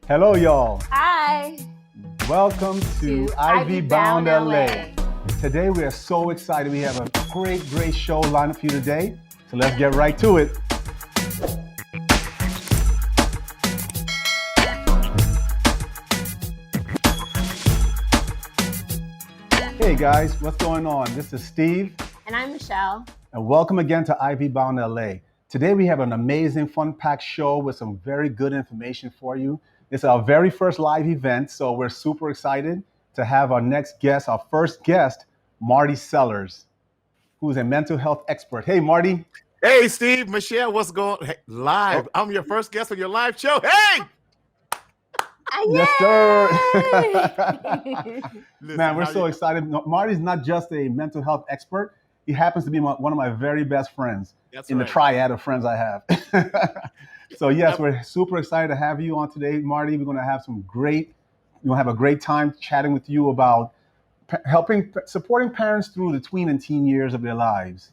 Hello, y'all. Hi. Welcome to Ivy Bound LA. Today we are so excited. We have a great show lined up for you today. So let's get right to it. Hey guys, what's going on? This is Steve. And I'm Michelle. And welcome again to Ivy Bound LA. Today we have an amazing, fun-packed show with some very good information for you. It's our very first live event, so we're super excited to have our next guest, our first guest, Marty Sellers, who's a mental health expert. Hey, Marty. Hey, Steve, Michelle, what's going on? Hey, live. I'm your first guest on your live show. Hey! Yes, sir. Listen, Man, we're so excited. Marty's not just a mental health expert. He happens to be one of my very best friends in the triad of friends I have. So yes, we're super excited to have you on today, Marty. We're going to have a great time chatting with you about supporting parents through the tween and teen years of their lives.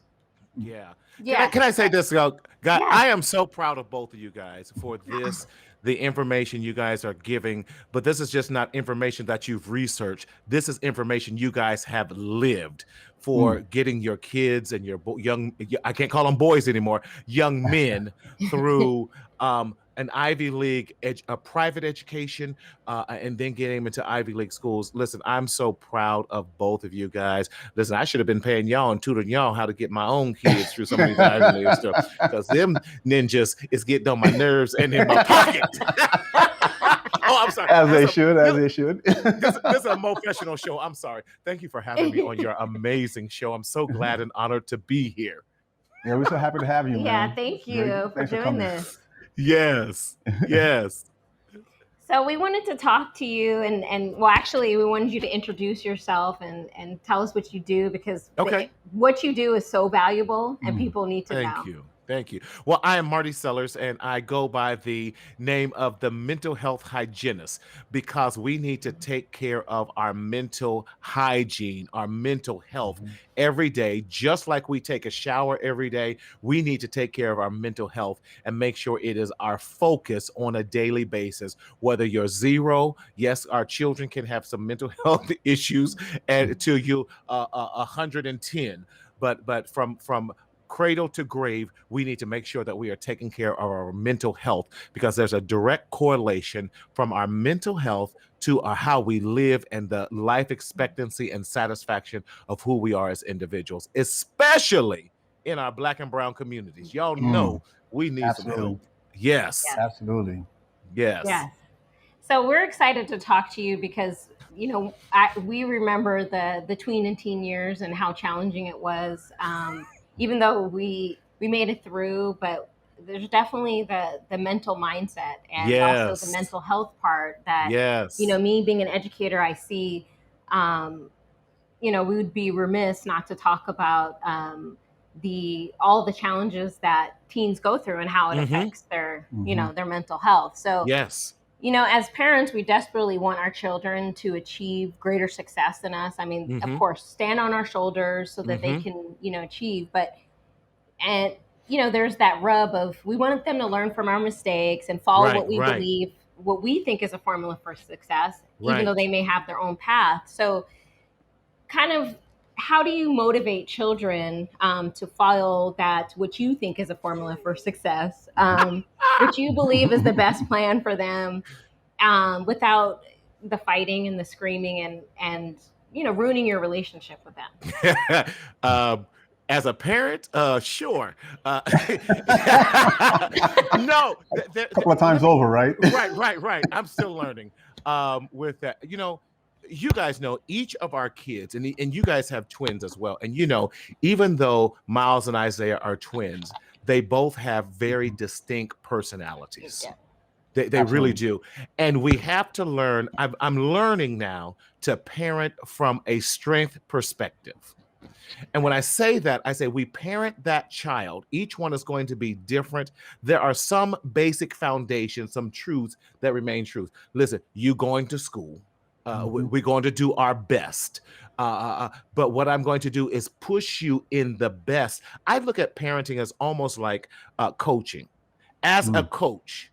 Yeah. Can I say this, guys? Yeah. I am so proud of both of you guys for this. The information you guys are giving, but this is just not information that you've researched. This is information you guys have lived for getting your kids and your young, I can't call them boys anymore, young men through an Ivy League, a private education, and then getting them into Ivy League schools. Listen, I'm so proud of both of you guys. Listen, I should have been paying y'all and tutoring y'all how to get my own kids through some of these Ivy League stuff, because them ninjas is getting on my nerves and in my pocket. Oh, I'm sorry. As they should. This is a professional show. I'm sorry. Thank you for having me on your amazing show. I'm so glad and honored to be here. Yeah, we're so happy to have you, man. Yeah, thank you for doing this. Yes. So we wanted to talk to you and well, actually, we wanted you to introduce yourself and tell us what you do, because what you do is so valuable and people need to know. Thank you. Well, I am Marty Sellers, and I go by the name of the mental health hygienist, because we need to take care of our mental hygiene, our mental health every day. Just like we take a shower every day, we need to take care of our mental health and make sure it is our focus on a daily basis. Whether you're 0, yes, our children can have some mental health issues, and to you 110, but from cradle to grave, we need to make sure that we are taking care of our mental health, because there's a direct correlation from our mental health to how we live and the life expectancy and satisfaction of who we are as individuals, especially in our Black and brown communities. Y'all know we need some help. Yes. Absolutely. Yes. So we're excited to talk to you because, we remember the tween and teen years and how challenging it was. Even though we made it through, but there's definitely the mental mindset and also the mental health part that, me being an educator, I see, we would be remiss not to talk about all the challenges that teens go through and how it affects their, their mental health. So, as parents, we desperately want our children to achieve greater success than us. I mean, of course, stand on our shoulders so that they can, achieve. There's that rub of we want them to learn from our mistakes and follow what we believe, what we think is a formula for success, even though they may have their own path. So kind of, how do you motivate children to follow what you think is a formula for success, which you believe is the best plan for them, without the fighting and the screaming and ruining your relationship with them? As a parent, sure. No, a couple of times over, right? Right. I'm still learning with that. You guys know each of our kids, and you guys have twins as well. And even though Miles and Isaiah are twins, they both have very distinct personalities. They really do. And we have to learn. I'm learning now to parent from a strength perspective. And when I say that, I say we parent that child. Each one is going to be different. There are some basic foundations, some truths that remain truth. Listen, you going to school. We're going to do our best. But what I'm going to do is push you in the best. I look at parenting as almost like coaching. As a coach,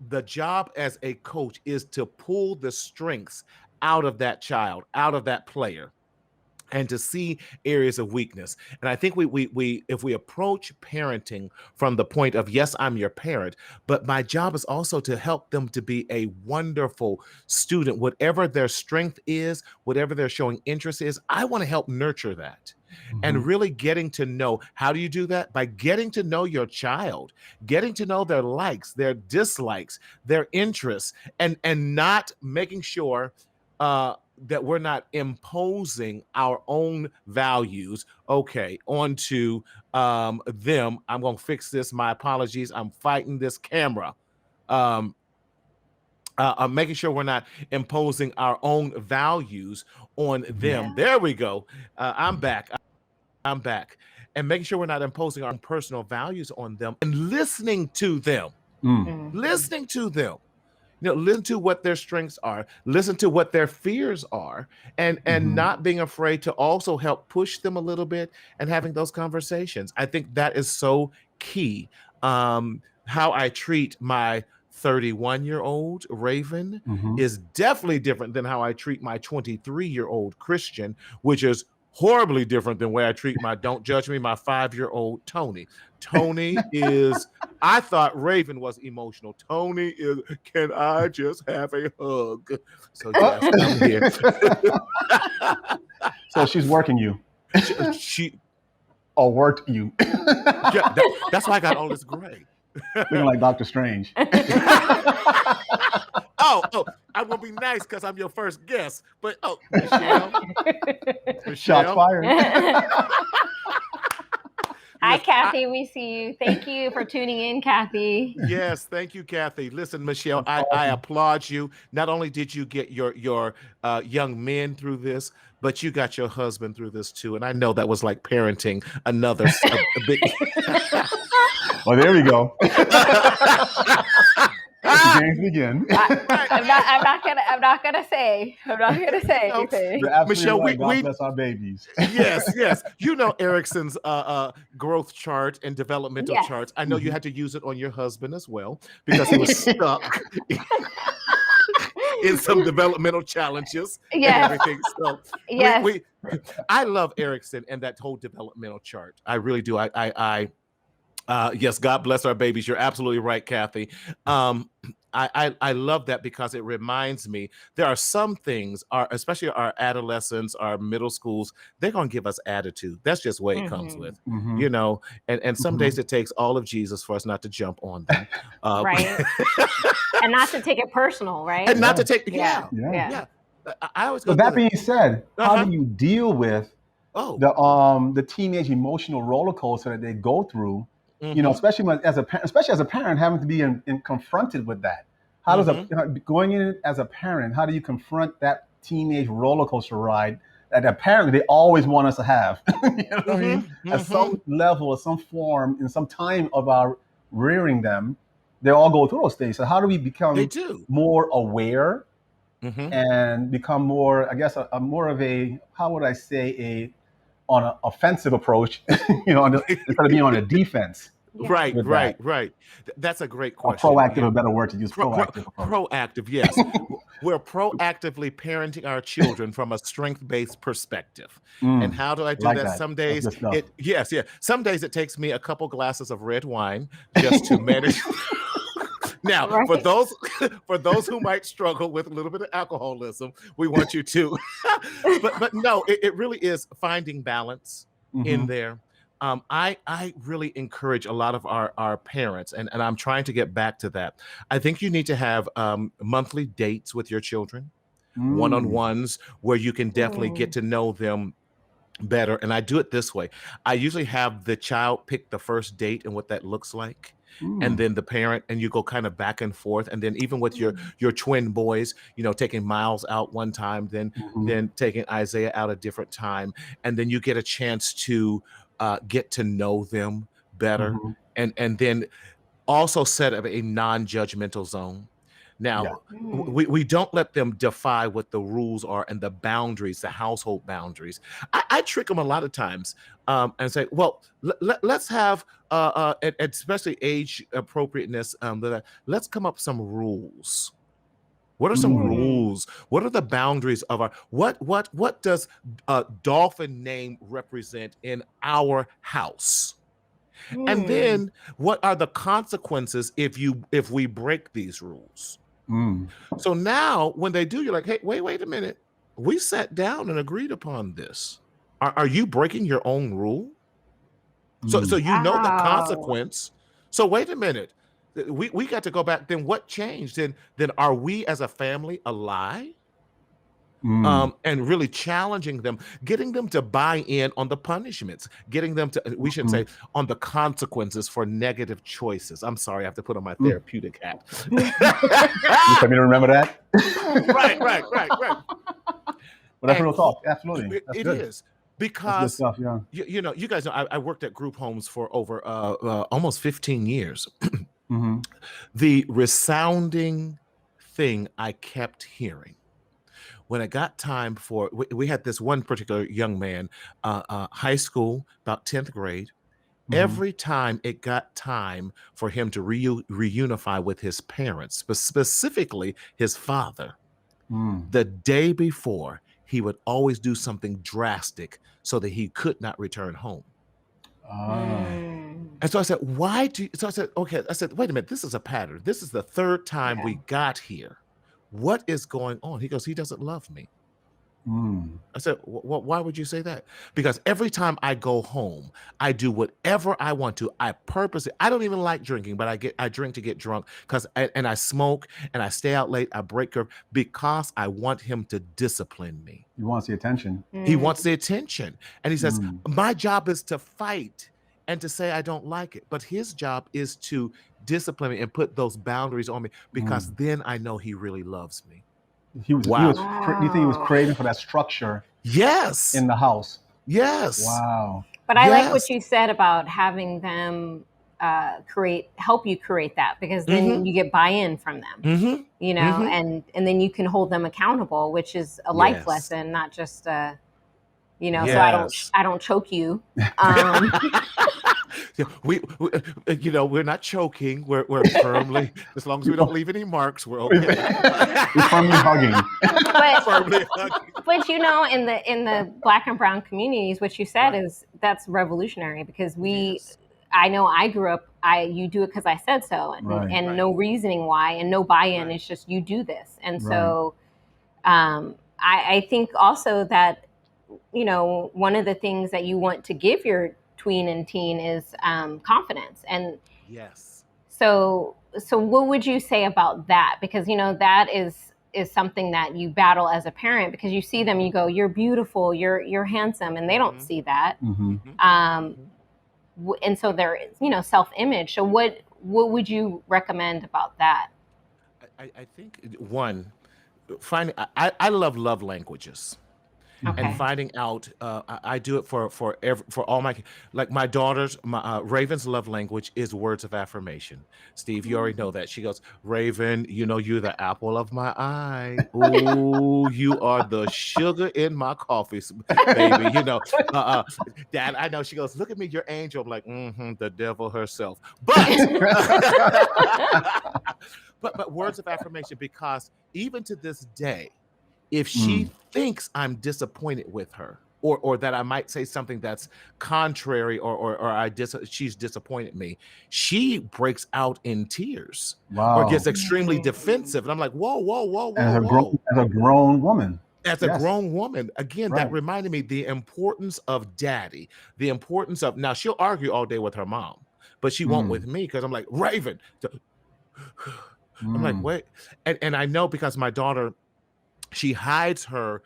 the job as a coach is to pull the strengths out of that child, out of that player, and to see areas of weakness. And I think we if we approach parenting from the point of, yes, I'm your parent, but my job is also to help them to be a wonderful student. Whatever their strength is, whatever they're showing interest is, I want to help nurture that. And really getting to know, how do you do that? By getting to know your child, getting to know their likes, their dislikes, their interests, and not making sure that we're not imposing our own values, onto them. I'm going to fix this. My apologies. I'm fighting this camera. I'm making sure we're not imposing our own values on them. Yeah. There we go. I'm back. And making sure we're not imposing our own personal values on them, and listening to them. Listening to them. Listen to what their strengths are, listen to what their fears are, and not being afraid to also help push them a little bit and having those conversations. I think that is so key. How I treat my 31-year-old Raven is definitely different than how I treat my 23-year-old Christian, which is horribly different than where I treat my, don't judge me, my 5-year-old Tony. Tony is, I thought Raven was emotional. Tony is, can I just have a hug? So yes, I'm here. So she's working you. She or worked you. Yeah, that's why I got all this gray. Looking like Dr. Strange. Oh, I'm gonna be nice because I'm your first guest. But Michelle. Shots fired. Hi, Kathy. We see you. Thank you for tuning in, Kathy. Yes, thank you, Kathy. Listen, Michelle, I applaud you. Not only did you get your young men through this, but you got your husband through this too. And I know that was like parenting another a big. Well, there we go. Games begin. I'm not gonna say anything. Michelle, right. God bless our babies. Yes. You know Erickson's growth chart and developmental charts. I know you had to use it on your husband as well because he was stuck in some developmental challenges and everything. So I love Erickson and that whole developmental chart. I really do. Yes, God bless our babies. You're absolutely right, Kathy. I love that because it reminds me there are some things, especially our adolescents, our middle schools, they're going to give us attitude. That's just the way it comes with, and some days it takes all of Jesus for us not to jump on them. Right. And not to take it personal, right? And not to take, yeah. I always go. But that being said, how do you deal with the teenage emotional roller coaster that they go through? You know, especially as a parent, having to be confronted with that. How does going in as a parent? How do you confront that teenage roller coaster ride that apparently they always want us to have? You know what I mean? At some level, or some form, in some time of our rearing them, they all go through those things. So how do we become more aware and become more? I guess more of a, how would I say, on an offensive approach, instead of being on a defense. Right. That's a great question. Or proactive, a better word to use. Proactive, yes. We're proactively parenting our children from a strength-based perspective. And how do I do that? Some days, some days it takes me a couple glasses of red wine just to manage. Now, for those who might struggle with a little bit of alcoholism, we want you to. but no, it really is finding balance in there. I really encourage a lot of our parents, and I'm trying to get back to that. I think you need to have monthly dates with your children, one-on-ones, where you can definitely get to know them better. And I do it this way. I usually have the child pick the first date and what that looks like. And then the parent, and you go kind of back and forth. And then even with your twin boys, taking Miles out one time, then taking Isaiah out a different time. And then you get a chance to get to know them better. And then also set up a non-judgmental zone. Now, Mm. we don't let them defy what the rules are and the boundaries, the household boundaries. I trick them a lot of times and say, well, let's have, especially age appropriateness, let's come up with some rules. What are some Mm. rules? What are the boundaries of our, what does dolphin name represent in our house? And Mm. then what are the consequences if we break these rules? Mm. So now when they do, you're like, hey, wait a minute. We sat down and agreed upon this. Are you breaking your own rule? So Mm. you know the Wow. consequence. So wait a minute. We got to go back. Then what changed? Then are we as a family a lie? Mm. And really challenging them, getting them to buy in on the punishments, getting them to, we shouldn't say, on the consequences for negative choices. I'm sorry, I have to put on my Mm. therapeutic hat. You want me to remember that? Right. But that's And real talk. Absolutely. That's it good. is That's good because stuff. Yeah. you know, you guys know I worked at group homes for over almost 15 years. Mm-hmm. The resounding thing I kept hearing when it got time for, we had this one particular young man, high school, about 10th grade. Mm-hmm. Every time it got time for him to reunify with his parents, specifically his father, Mm. the day before, he would always do something drastic so that he could not return home. Ah. Mm. And so I said, why do you? So I said, okay, I said, wait a minute, this is a pattern. This is the third time Yeah. we got here. What is going on? He goes, he doesn't love me. Mm. I said, why would you say that? Because every time I go home, I do whatever I want to. I purposely, I don't even like drinking, but I drink to get drunk and I smoke and I stay out late. I break curve because I want him to discipline me. You want the attention. He Mm. wants the attention. And he says, Mm. my job is to fight and to say I don't like it. But his job is to discipline me and put those boundaries on me because Mm. then I know he really loves me. He was. Wow. Do you think he was Wow. craving for that structure Yes. in the house? Yes. Wow. But I like what Yes. you said about having them help you create that, because then Mhm. you get buy-in from them, Mhm. you know, Mhm. and then you can hold them accountable, which is a life Yes. lesson, not just you know. So Yes. I don't choke you. Um, Yeah, you know, we're not choking. We're firmly, as long as we don't leave any marks, we're okay. We're firmly hugging. Firmly hugging. but you know, in the Black and brown communities, what you said is that's revolutionary, because Yes. I know I grew up, you do it because I said so, and, Right. and Right. no reasoning why, and no buy-in. Right. It's just you do this. And Right. so I think also that, you know, one of the things that you want to give your tween and teen is confidence. And Yes. so what would you say about that? Because, you know, that is something that you battle as a parent, because you see them, you go, you're beautiful, you're handsome, and they don't Mhm. see that. Mm-hmm. Um, Mhm. and so there is, you know, self-image. So what would you recommend about that? I think one, finding, I love languages. And Okay. finding out, I do it for all my, like my daughters. My Raven's love language is words of affirmation. Steve, you already know that. She goes, Raven, you know, you're the apple of my eye. Oh, you are the sugar in my coffee, baby. You know, Dad, I know. She goes, look at me, your angel. I'm like, the devil herself. But but words of affirmation, because even to this day, if she thinks I'm disappointed with her, or that I might say something that's contrary, or she's disappointed me, she breaks out in tears or Wow. gets extremely defensive. And I'm like, whoa. As a grown woman. As a Yes. grown woman, again, that Right. reminded me the importance of daddy, the importance of, now she'll argue all day with her mom, but she won't with me, because I'm like, Raven. I'm like, wait. And I know, because my daughter, she hides her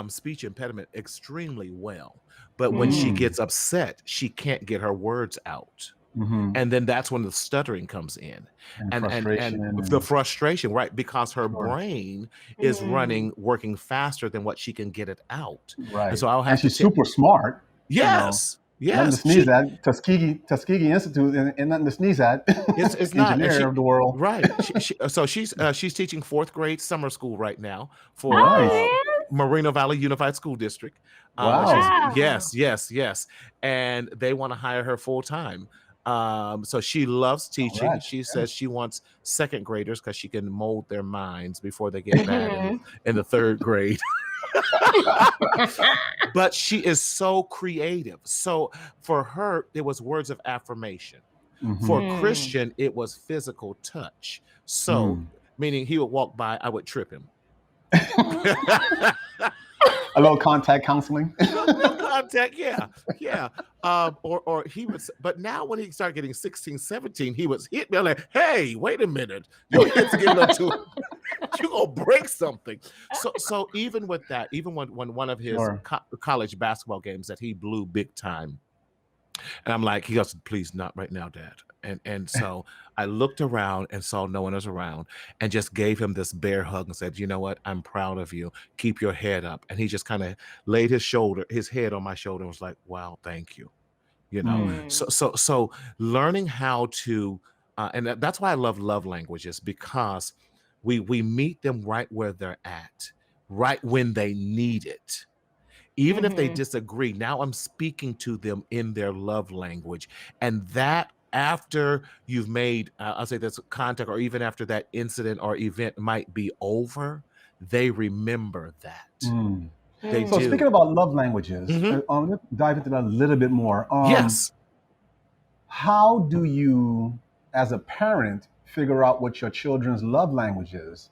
speech impediment extremely well. But when she gets upset, she can't get her words out. Mm-hmm. And then that's when the stuttering comes in. And And frustration. the frustration, right? Because her Sure. brain is working faster than what she can get it out. Right. And so I'll have And to she's super smart. Yes. Nothing to Yes, sneeze at. Tuskegee Institute, and nothing to sneeze at. it's not, and Engineer of the world. right. So she's teaching fourth grade summer school right now for Nice. Oh, Moreno Valley Unified School District. She's Wow. wow. yes, and they want to hire her full time. So she loves teaching. Congrats. She says she wants second graders because she can mold their minds before they get bad in the third grade. But she is so creative. So for her, it was words of affirmation. For Christian, it was physical touch. So, meaning he would walk by, I would trip him. A little contact counseling. No contact, yeah. Or he was, but now when he started getting 16, 17, he was hit me. I'm like, hey, wait a minute, your hips getting up to you gonna break something. So even with that, even when one of his college basketball games that he blew big time, and I'm like, he goes, please, not right now, Dad. And so I looked around and saw no one was around and just gave him this bear hug and said, you know what? I'm proud of you. Keep your head up. And he just kind of laid his head on my shoulder and was like, wow, thank you. You know, so learning how to, and that's why I love languages, because we meet them right where they're at, right when they need it. Even if they disagree, now I'm speaking to them in their love language. And that after you've made, I'll say that's contact, or even after that incident or event might be over, they remember that. They So do. speaking about love languages, let's dive into that a little bit more. Yes. How do you, as a parent, figure out what your children's love language is?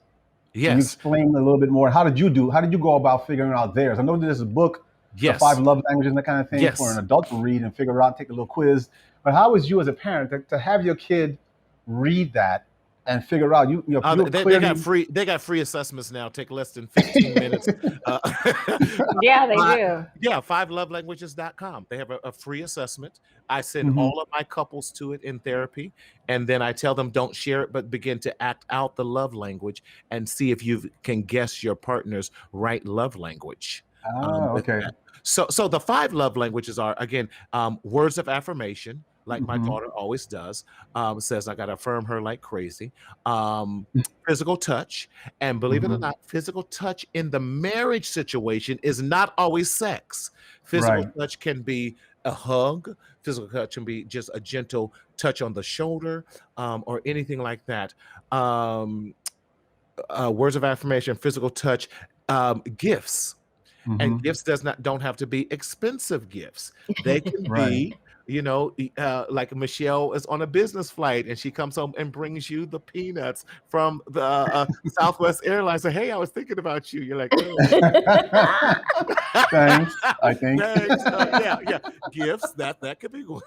Yes. Can you explain a little bit more? How did you go about figuring out theirs? I know there's a book, The 5 Love Languages and that kind of thing, for an adult to read and figure out, take a little quiz. But how was you as a parent to have your kid read that and figure out they got free assessments now, take less than 15 minutes. Yeah, they do. Yeah, 5lovelanguages.com. They have a free assessment. I send all of my couples to it in therapy, and then I tell them don't share it, but begin to act out the love language and see if you can guess your partner's right love language. Okay. So the 5 love languages are, again, words of affirmation, like my daughter always does, says I got to affirm her like crazy. Physical touch. And believe it or not, physical touch in the marriage situation is not always sex. Physical touch can be a hug. Physical touch can be just a gentle touch on the shoulder, or anything like that. Words of affirmation, physical touch, gifts. And gifts don't have to be expensive gifts. They can be, like Michelle is on a business flight and she comes home and brings you the peanuts from the Southwest Airlines. Say, hey, I was thinking about you. You're like, oh. Thanks. I think. Thanks. Yeah. Gifts that could be, like,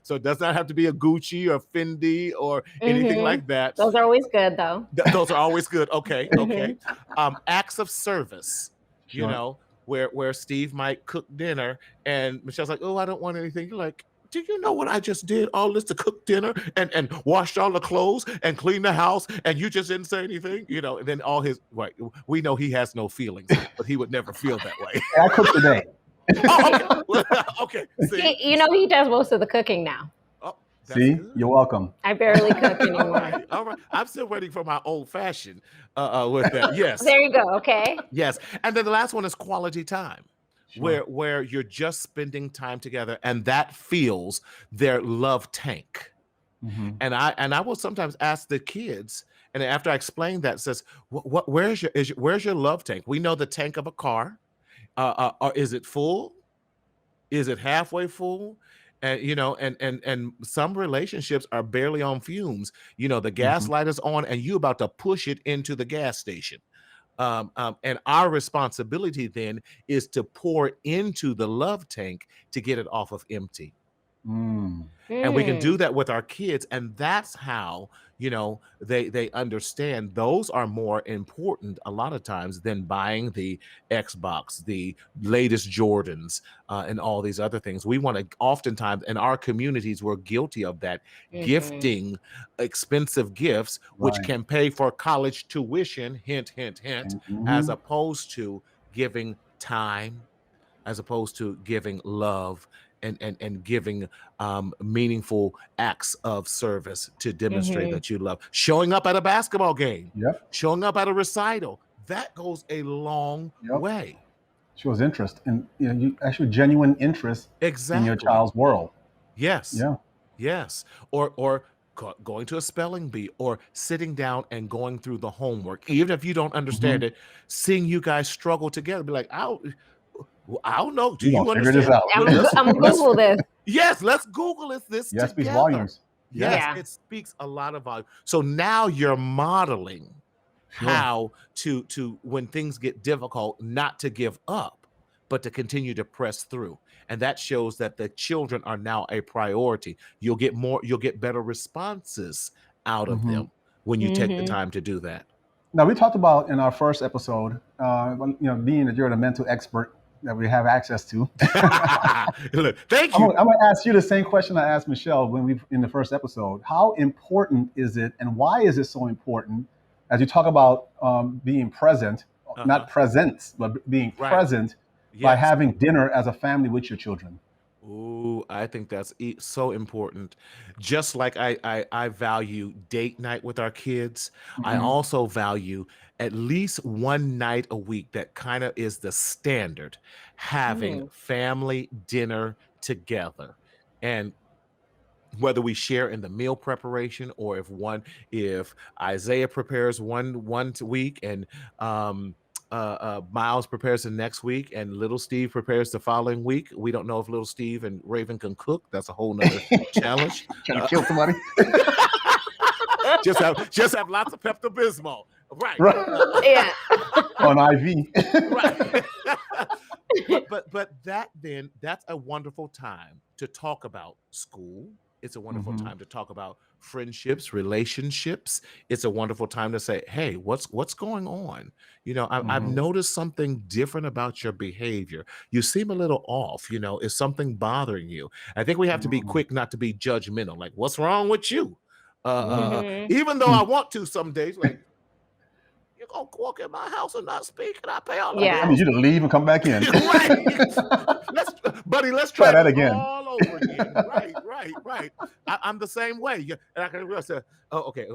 so it does not have to be a Gucci or Fendi or anything like that. Those are always good, though. Those are always good. Okay. Acts of service. Sure. Where Steve might cook dinner and Michelle's like, oh, I don't want anything. You're like, do you know what I just did? All this to cook dinner and washed all the clothes and clean the house, and you just didn't say anything, and then all his, we know he has no feelings, but he would never feel that way. I cooked today. Okay. See? He does most of the cooking now. See, good. You're welcome. I barely cook anymore. All right. I'm still waiting for my old fashioned with that. Yes. There you go. Okay. Yes. And then the last one is quality time. Sure. Where you're just spending time together, and that fills their love tank. And I will sometimes ask the kids, and after I explain that, says, where's your love tank? We know the tank of a car. Or is it full? Is it halfway full? And and some relationships are barely on fumes. The gas light is on and you about to push it into the gas station. And our responsibility then is to pour into the love tank to get it off of empty. And we can do that with our kids, and that's how they understand those are more important a lot of times than buying the Xbox, the latest Jordans, and all these other things. We want to, oftentimes in our communities, we're guilty of that, gifting expensive gifts, which can pay for college tuition, hint, as opposed to giving time, as opposed to giving love and giving meaningful acts of service to demonstrate that you love. Showing up at a basketball game, showing up at a recital, that goes a long way. Shows interest and you actually genuine interest in your child's world. Yes. Yes. Or going to a spelling bee or sitting down and going through the homework, even if you don't understand it, seeing you guys struggle together, be like, I don't know. Do you understand? Figure this out. I'm Google this. Yes, let's Google this together. Speaks volumes. Yes, it speaks a lot of volume. So now you're modeling how to when things get difficult, not to give up, but to continue to press through. And that shows that the children are now a priority. You'll get better responses out of them when you take the time to do that. Now, we talked about in our first episode, being that you're the mental expert that we have access to. Look, thank you. I'm going to ask you the same question I asked Michelle in the first episode. How important is it, and why is it so important, as you talk about being present, not present, but being present by having dinner as a family with your children? Ooh, I think that's so important. Just like I value date night with our kids, I also value at least one night a week that kind of is the standard, having family dinner together. And whether we share in the meal preparation or if Isaiah prepares one week and Miles prepares the next week and little Steve prepares the following week. We don't know if little Steve and Raven can cook. That's a whole nother challenge. Trying to kill somebody. just have lots of Pepto-Bismol. Right. Yeah. On IV. Right. but that's a wonderful time to talk about school. It's a wonderful time to talk about friendships, relationships. It's a wonderful time to say, hey, what's going on? I've noticed something different about your behavior. You seem a little off. Is something bothering you? I think we have to be quick not to be judgmental. Like, what's wrong with you? Even though I want to some days, like, you're going to walk in my house and not speak, and I pay all the I need you to leave and come back in. Let's try that again. All over again. Right. I'm the same way. And I can realize, okay.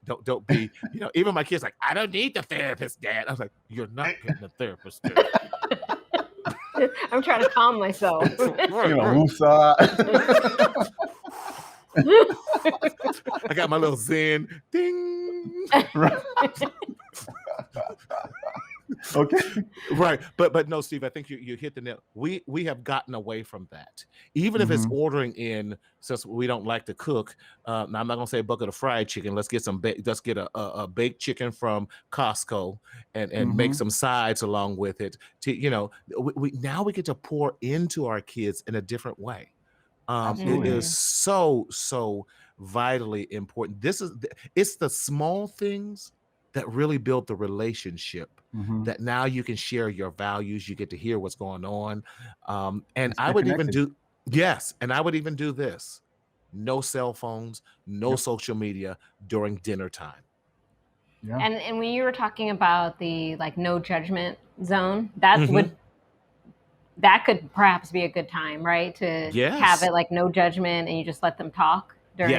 Don't be, even my kids like, I don't need the therapist, Dad. I was like, you're not getting a therapist, Dad. I'm trying to calm myself. I got my little Zen ding. Okay. Right. But no, Steve, I think you hit the nail. We have gotten away from that. Even if it's ordering in, since we don't like to cook, now I'm not gonna say a bucket of fried chicken. Let's get a baked chicken from Costco and make some sides along with it. We now we get to pour into our kids in a different way. It is so vitally important. It's the small things that really build the relationship, that now you can share your values. You get to hear what's going on. And I would even do this. No cell phones, no social media during dinner time. Yeah. And when you were talking about the no judgment zone, that could perhaps be a good time, right? To have it no judgment and you just let them talk during.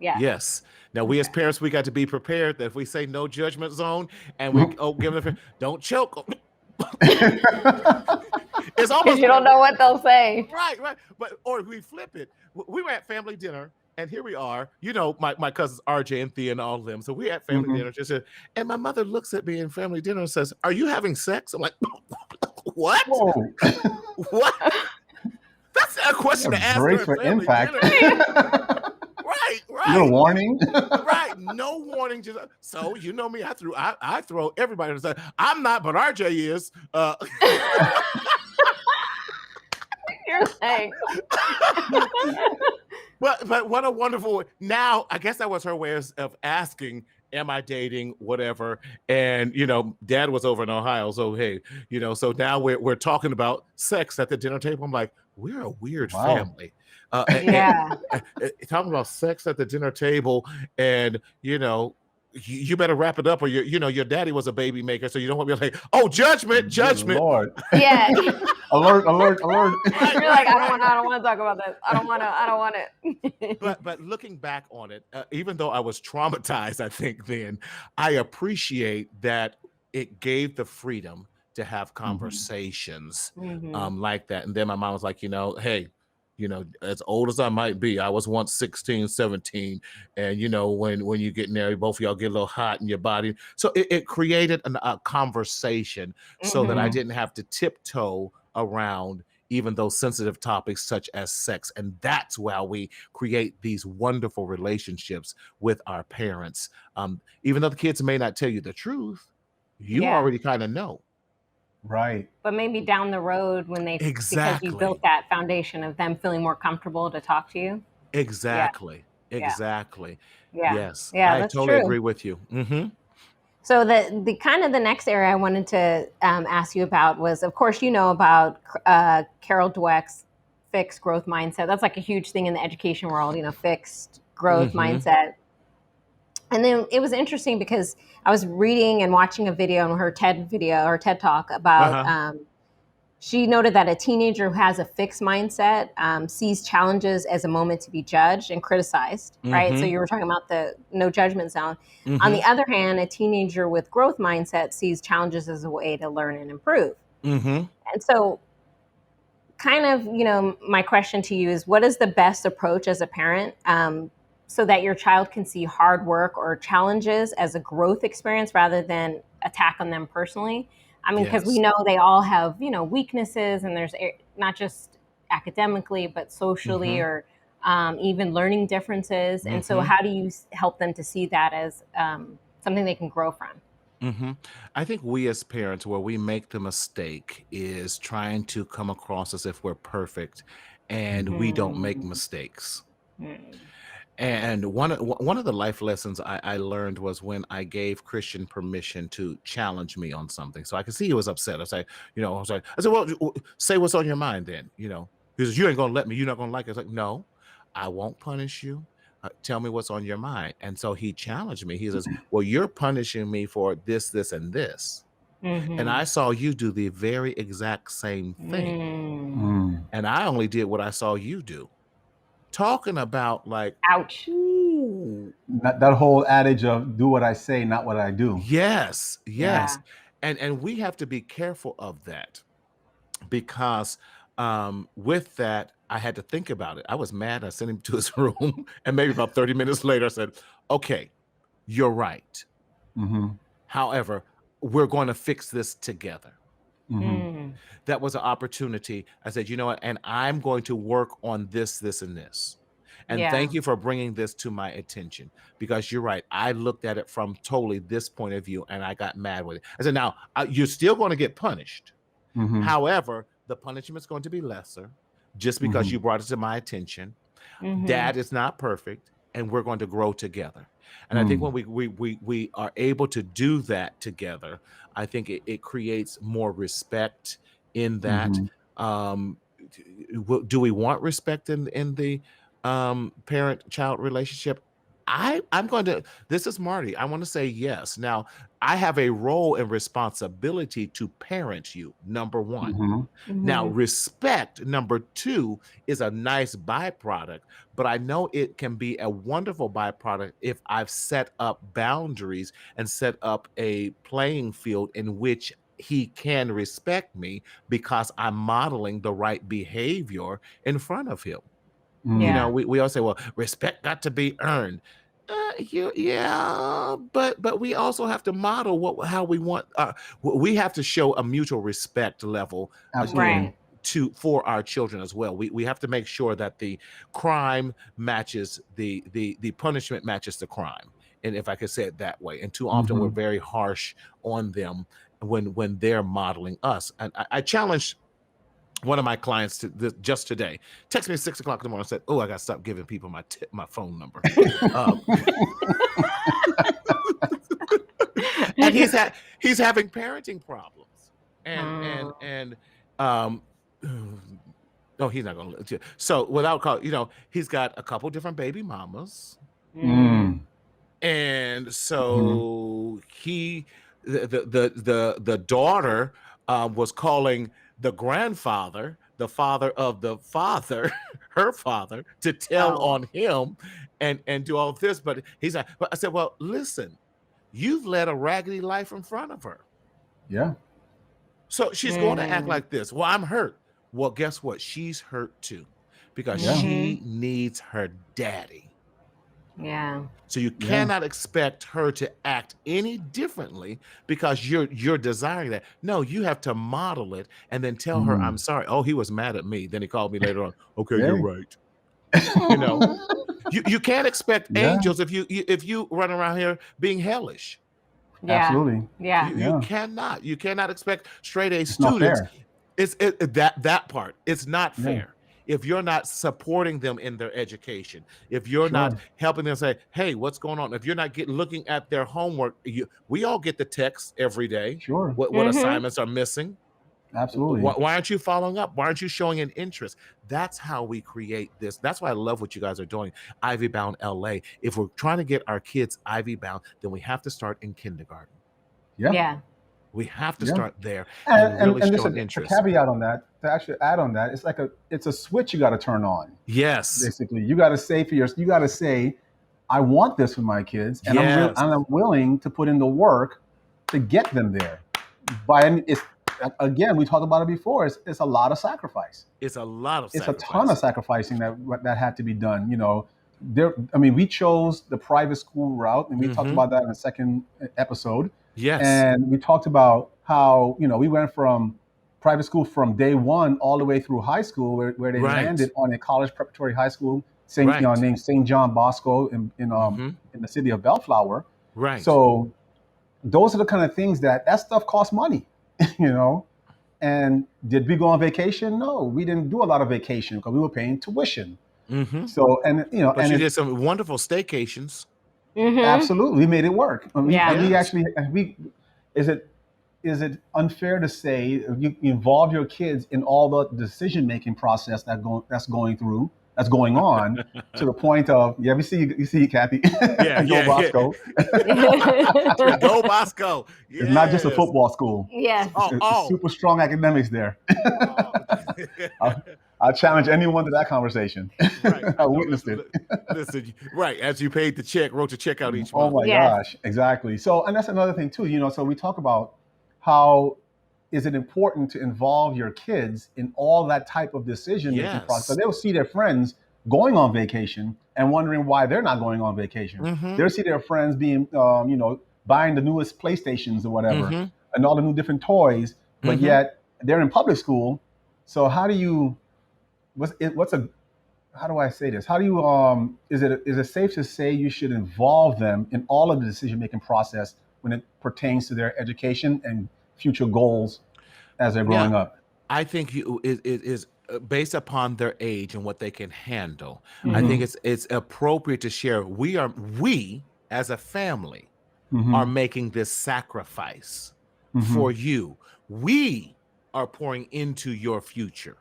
Yes. Now, we as parents, we got to be prepared that if we say no judgment zone and we give them don't choke. It's almost because you don't know what they'll say. Right. Or if we flip it, we were at family dinner and here we are, my cousins RJ and Thea and all of them. So we at family dinner and my mother looks at me in family dinner and says, "Are you having sex?" I'm like, "What? What?" That's a question to ask. Brace for impact. Right. No warning. Right. No warning. So you know me, I throw everybody to the side. I'm not, but RJ is. You're saying. But what a wonderful. Now, I guess that was her way of asking, am I dating, whatever. And, Dad was over in Ohio. So, hey, so now we're talking about sex at the dinner table. I'm like, we're a weird family. And talking about sex at the dinner table and, you better wrap it up, or your daddy was a baby maker, so you don't want to be like, oh, judgment. Good Lord. Yeah. Alert. You're like, I don't want to talk about this. I don't want it. But looking back on it, even though I was traumatized, I think then I appreciate that it gave the freedom to have conversations like that. And then my mom was like, hey, as old as I might be, I was once 16, 17. And, when you get married, both of y'all get a little hot in your body. So it created a conversation so that I didn't have to tiptoe around even those sensitive topics such as sex. And that's how we create these wonderful relationships with our parents. Even though the kids may not tell you the truth, you already kind of know. Right. But maybe down the road when because you built that foundation of them feeling more comfortable to talk to you. Exactly. Yeah. Yes. Yeah, I that's totally true. agree with you. So the kind of the next area I wanted to ask you about was, of course, about Carol Dweck's fixed growth mindset. That's like a huge thing in the education world, fixed growth mindset. And then it was interesting because I was reading and watching a video on her TED talk about, she noted that a teenager who has a fixed mindset sees challenges as a moment to be judged and criticized, right? So you were talking about the no judgment zone. On the other hand, a teenager with growth mindset sees challenges as a way to learn and improve. And so kind of, my question to you is, what is the best approach as a parent so that your child can see hard work or challenges as a growth experience rather than attack on them personally? I mean, because we know they all have, weaknesses, and there's not just academically, but socially or even learning differences. And so how do you help them to see that as something they can grow from? I think we as parents, where we make the mistake is trying to come across as if we're perfect, and we don't make mistakes. And one of the life lessons I learned was when I gave Christian permission to challenge me on something. So I could see he was upset. I was like, well, say what's on your mind then. He says, you ain't gonna let me. You're not gonna like it. I was like, no, I won't punish you. Tell me what's on your mind. And so he challenged me. He says, well, you're punishing me for this, this, and this. And I saw you do the very exact same thing. And I only did what I saw you do. Talking about like, ouch. That whole adage of do what I say, not what I do. Yes. And we have to be careful of that, because with that, I had to think about it. I was mad. I sent him to his room, and maybe about 30 minutes later, I said, okay, you're right. However, we're going to fix this together. That was an opportunity. I said, you know what? And I'm going to work on this, this, and this. And thank you for bringing this to my attention, because you're right. I looked at it from totally this point of view, and I got mad with it. I said, now you're still going to get punished. However, the punishment is going to be lesser just because you brought it to my attention. Dad is not perfect, and we're going to grow together. And I think when we are able to do that together, I think it creates more respect in that. Do we want respect in the parent-child relationship? This is Marty. I want to say yes. Now, I have a role and responsibility to parent you, number one. Now, respect, number two, is a nice byproduct, but I know it can be a wonderful byproduct if I've set up boundaries and set up a playing field in which he can respect me because I'm modeling the right behavior in front of him. We all say, well, respect got to be earned. But we also have to model how we want. We have to show a mutual respect level again for our children as well. We have to make sure that the crime matches the punishment matches the crime. And if I could say it that way. And too often we're very harsh on them when they're modeling us. And I challenged one of my clients just today. Text me at 6 o'clock in the morning and said, oh, I got to stop giving people my phone number. And he's having parenting problems. And no, he's not going to. So without call, he's got a couple different baby mamas. And Mhm. so the daughter was calling the grandfather, the father of the father, her father, to tell Oh, on him and do all this. But he's like, but I said, well, listen, you've led a raggedy life in front of her. Yeah. So she's going to act mm, like this. Well, I'm hurt. Well, guess what? She's hurt too, because Yeah. mm-hmm, she needs her daddy. yeah, So you Yeah. cannot expect her to act any differently because you're desiring that. No, you have to model it and then tell her, I'm Mm. sorry. Oh, he was mad at me. Then he called me later on. Okay, you're Yeah. right. You know, you can't expect Yeah. angels if you run around here being hellish. yeah, Absolutely. yeah, Yeah. You cannot expect straight A It's not students. fair. That part. It's not Yeah. fair. If you're not supporting them in their education, if you're not Sure. helping them say, "Hey, what's going on?" If you're not looking at their homework, we all get the texts every day. Sure. What mm-hmm, assignments are missing? Absolutely. Why aren't you following up? Why aren't you showing an interest? That's how we create this. That's why I love what you guys are doing. Ivy Bound LA. If we're trying to get our kids Ivy Bound, then we have to start in kindergarten. Yeah. yeah, We have to Yeah. start there and really And show listen, an a interest. caveat on that, to actually add on that, it's a switch you got to turn on. Yes. Basically, you got to say you got to say, I want this for my kids, and Yes. I'm willing to put in the work to get them there. By it's again, we talked about it before. It's a lot of sacrifice. It's a lot of It's a ton of sacrifice. sacrificing that had to be done. There. I mean, we chose the private school route, and we talked Mm-hmm. about that in the second episode. Yes. And we talked about how we went from private school from day one all the way through high school, where they Right. landed on a college preparatory high school, Right. named St. John Bosco Mm-hmm. in the city of Bellflower. Right. So those are the kind of things that stuff costs money, you know. And did we go on vacation? No, we didn't do a lot of vacation because we were paying tuition. Mm-hmm. So But you did some wonderful staycations. mm-hmm, absolutely we made it work. And yeah, we Yes. actually is it is it unfair to say you involve your kids in all the decision making process that's going on to the point of you see Kathy Yeah, go yeah, yeah. Bosco. Go Bosco. It's not just a Yes. football school. yes, Oh, It's oh. super strong academics there. Oh. I'll, I'll challenge Oh. anyone to that conversation. Right. I I know. witnessed it. Listen, right. As you paid the check, wrote the check out each Oh month. my yes, gosh, exactly. So, and that's another thing too. So we talk about how is it important to involve your kids in all that type of decision making process. So Yes. they'll see their friends going on vacation and wondering why they're not going on vacation. Mm-hmm. They'll see their friends being, buying the newest PlayStations or whatever, Mm-hmm. and all the new different toys, but Mm-hmm. yet they're in public school. So how do you? What's a how do I say this? How do you is it safe to say you should involve them in all of the decision making process when it pertains to their education and future goals as they're Yeah. growing up? I think it is based upon their age and what they can handle. I think Mm-hmm. mm-hmm, it's appropriate to share. We as a family Mm-hmm. are making this sacrifice Mm-hmm. for you. We are pouring into your future.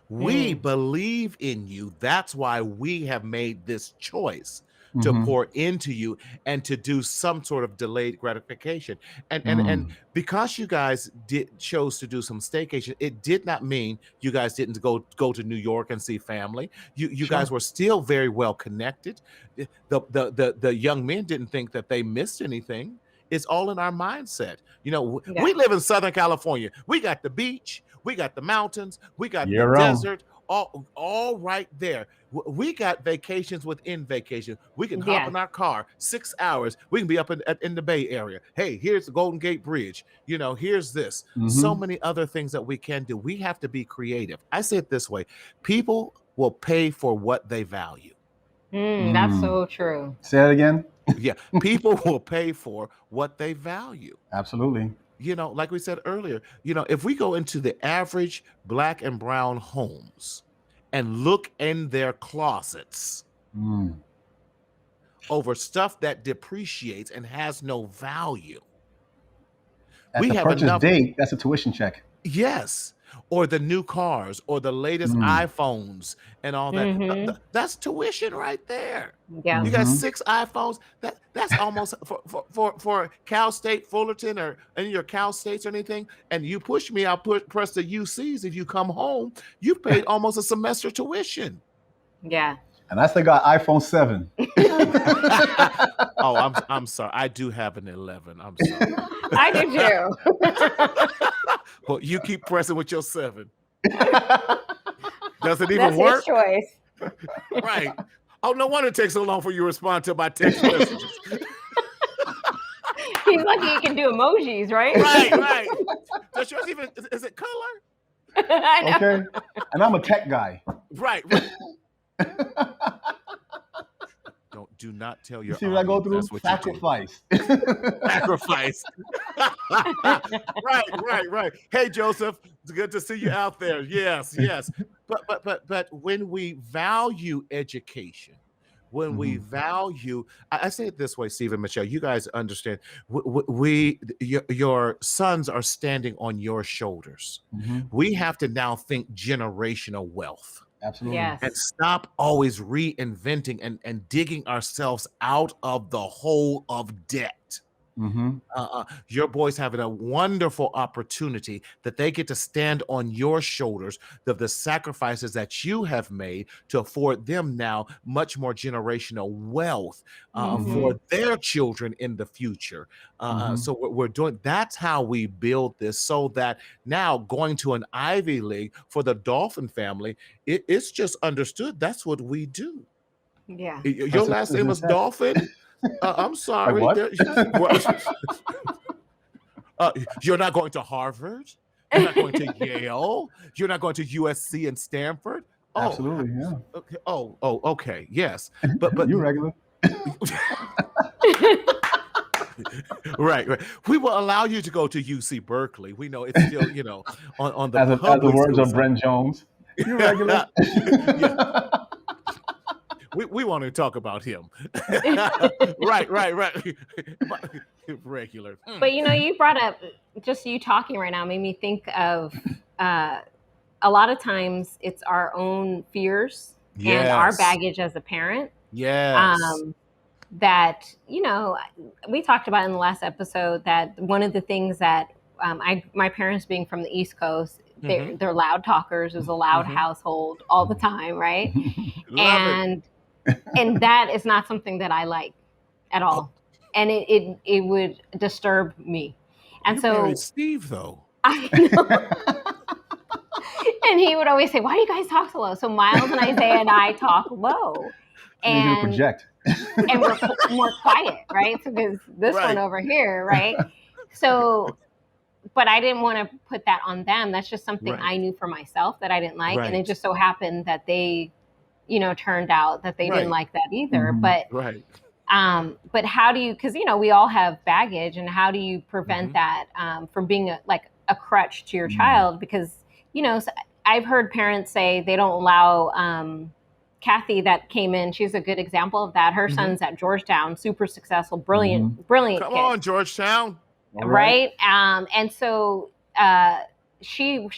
We mm, believe in you. That's why we have made this choice to Mm-hmm. pour into you and to do some sort of delayed gratification. And Mm. because you guys did chose to do some staycation, it did not mean you guys didn't go to New York and see family. You guys Sure. were still very well connected. The young men didn't think that they missed anything. It's all in our mindset. yeah, We live in Southern California. We got the beach, we got the mountains, we got the Year round. desert, all right there. We got vacations within vacation. We can hop yes, in our car 6 hours. We can be up in the Bay Area. Hey, here's the Golden Gate Bridge. Here's this. So Mm-hmm. many other things that we can do. We have to be creative. I say it this way: people will pay for what they value. that's Mm. so true. Say that again. Yeah, people will pay for what they value. Absolutely. Like we said earlier, if we go into the average black and brown homes and look in their closets Mm. over stuff that depreciates and has no value, At we the have purchase enough. date, that's a tuition check. Yes, or the new cars or the latest Mm. iPhones and all that. That's tuition right there. Yeah. You got 6 iPhones. That's almost for Cal State, Fullerton, or any of your Cal States or anything. And you push me, I'll press the UCs. If you come home, you paid almost a semester tuition. Yeah. And I still got iPhone 7. Oh, I'm sorry. I do have an 11. I'm sorry. I do too. Well, you keep pressing with your 7. Does it even That's work? his choice. Right. Oh, no wonder it takes so long for you to respond to my text messages. He's lucky he can do emojis, right? Right. Does yours even, is it color? I know. Okay. And I'm a tech guy. Right. Do not tell your You see what I go through? That's what Sacrifice. Sacrifice. Right. Hey, Joseph, it's good to see you out there. Yes. But when we value education, when we value, I say it this way, Steve and Michelle, you guys understand, your sons are standing on your shoulders. We have to now think generational wealth. Absolutely. Yes. And stop always reinventing and digging ourselves out of the hole of debt. Your boys having a wonderful opportunity that they get to stand on your shoulders of the sacrifices that you have made to afford them now much more generational wealth for their children in the future. So we're doing, that's how we build this, so that now going to an Ivy League for the Dolphin family, it's just understood that's what we do. Yeah. Your last name was Dolphin? I'm sorry. You're not going to Harvard. You're not going to Yale. You're not going to USC and Stanford. Oh, absolutely, yeah. Okay. Okay. Yes, but you regular. Right. We will allow you to go to UC Berkeley. We know it's still, on the as the words of Brent Jones. You regular. We want to talk about him. Right. Regular. But you brought up, just you talking right now made me think of a lot of times it's our own fears and our baggage as a parent. Yes. That, we talked about in the last episode that one of the things that my parents being from the East Coast, they're loud talkers. It was a loud household all the time, right? And that is not something that I like at all. And it would disturb me. And you married Steve, though. I know. And he would always say, "Why do you guys talk so low?" So Miles and Isaiah and I talk low. And you project. And we're more quiet, right? So because this one over here, right? So, but I didn't want to put that on them. That's just something I knew for myself that I didn't like. And it just so happened that they turned out that they didn't like that either. But but how do you, because we all have baggage, and how do you prevent that from being a crutch to your child? Because I've heard parents say they don't allow Kathy that came in, she's a good example of that. Her son's at Georgetown, super successful, brilliant Come kid. on, Georgetown. Right. And so she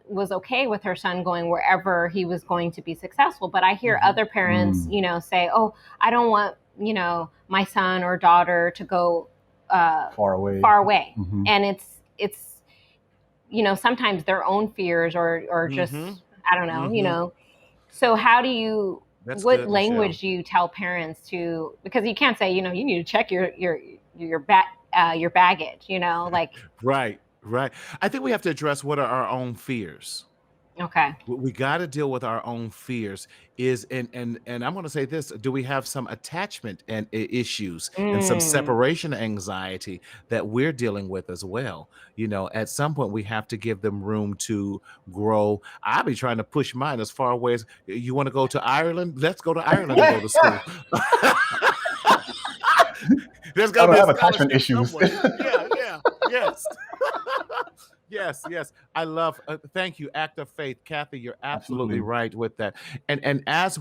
was okay with her son going wherever he was going to be successful. But I hear other parents, say, "Oh, I don't want, my son or daughter to go far away." And it's sometimes their own fears or just, I don't know, So how do you, what language do you tell parents to, because you can't say, you need to check your baggage, Right. I think we have to address what are our own fears. Okay. We got to deal with our own fears. And I'm going to say this: do we have some attachment and issues and some separation anxiety that we're dealing with as well? At some point we have to give them room to grow. I'll be trying to push mine as far away as, you want to go to Ireland? Let's go to Ireland and go to school. There's got to be have attachment issues. Yes. I love. Thank you. Act of faith, Kathy. You're absolutely right with that. And as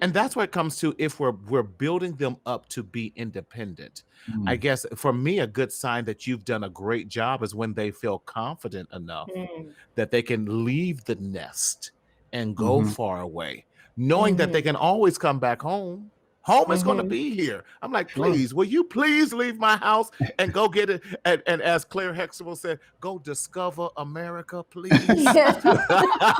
and that's what it comes to. If we're building them up to be independent, I Mm. guess for me, a good sign that you've done a great job is when they feel confident enough Mm. that they can leave the nest and go Mhm. far away, knowing that they Mhm. can always come back home. Home is going to Mhm. be here. I'm like, Sure. please, will you please leave my house and go get it? And as Claire Huxtable said, go discover America, please. Yeah.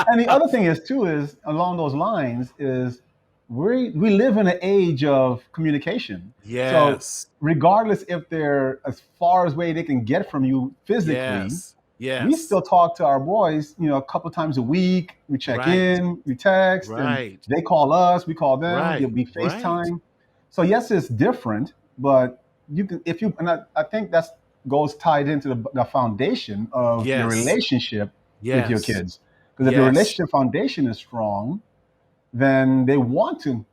And the other thing is too is along those lines is we live in an age of communication. So Yes, regardless if they're as far as way they can get from you physically, yes, we yes. still talk to our boys, a couple times a week. We check Right, in, we text, and right, they call us, we call them. right, We right. FaceTime. So yes, it's different, but you can if you and I think that's goes tied into the foundation of your Yes, relationship with your yes, kids. Because if your yes, relationship foundation is strong, then they want to